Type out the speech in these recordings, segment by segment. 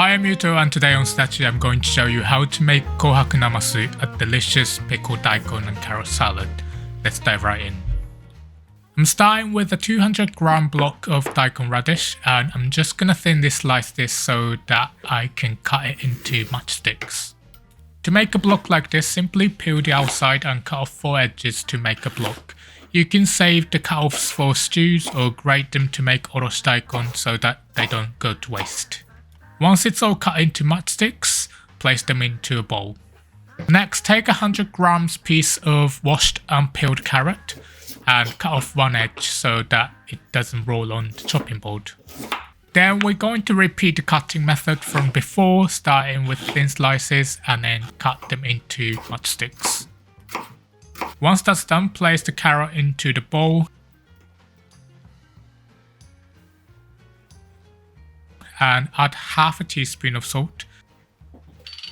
Hi, I'm Yuto, and today on Sudachi I'm going to show you how to make Kohaku Namasu, a delicious pickled daikon and carrot salad. Let's dive right in. I'm starting with a 200g block of daikon radish, and I'm just gonna thinly slice this so that I can cut it into matchsticks. To make a block like this, simply peel the outside and cut off 4 edges to make a block. You can save the cut-offs for stews or grate them to make oroshi daikon so that they don't go to waste. Once it's all cut into matchsticks, place them into a bowl. Next, take a 100g piece of washed and peeled carrot and cut off one edge so that it doesn't roll on the chopping board. Then we're going to repeat the cutting method from before, starting with thin slices and then cut them into matchsticks. Once that's done, place the carrot into the bowl and add half a teaspoon of salt.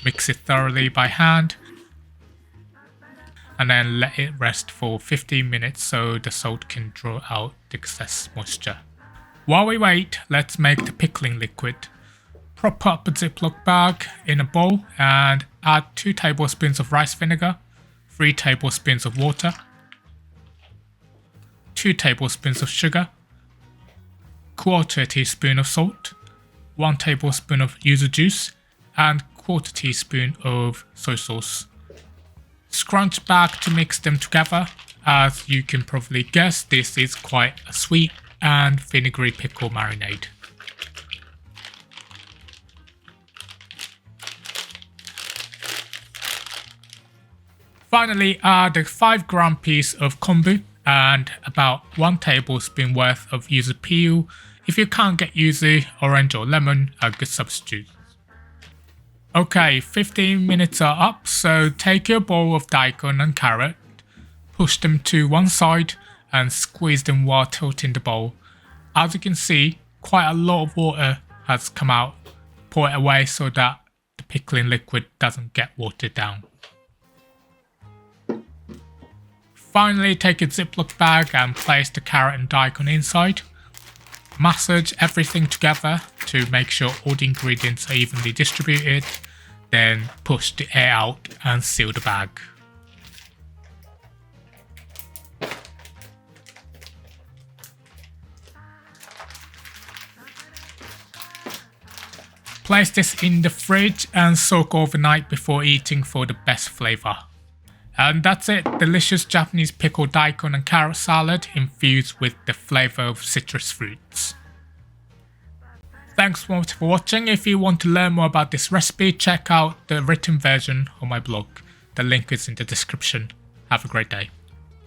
Mix it thoroughly by hand and then let it rest for 15 minutes so the salt can draw out the excess moisture. While we wait, let's make the pickling liquid. Prop up a Ziploc bag in a bowl and add 2 tablespoons of rice vinegar, 3 tablespoons of water, 2 tablespoons of sugar, 1/4 teaspoon of salt, 1 tablespoon of yuzu juice and 1/4 teaspoon of soy sauce. Scrunch back to mix them together. As you can probably guess, this is quite a sweet and vinegary pickle marinade. Finally, add a 5g piece of kombu and about 1 tablespoon worth of yuzu peel. If you can't get yuzu, orange or lemon are good substitutes. Okay, 15 minutes are up, so take your bowl of daikon and carrot, push them to one side and squeeze them while tilting the bowl. As you can see, quite a lot of water has come out. Pour it away so that the pickling liquid doesn't get watered down. Finally, take a Ziploc bag and place the carrot and daikon inside. Massage everything together to make sure all the ingredients are evenly distributed, then push the air out and seal the bag. Place this in the fridge and soak overnight before eating for the best flavour. And that's it, delicious Japanese pickled daikon and carrot salad infused with the flavour of citrus fruits. Thanks so much for watching. If you want to learn more about this recipe, check out the written version on my blog. The link is in the description. Have a great day.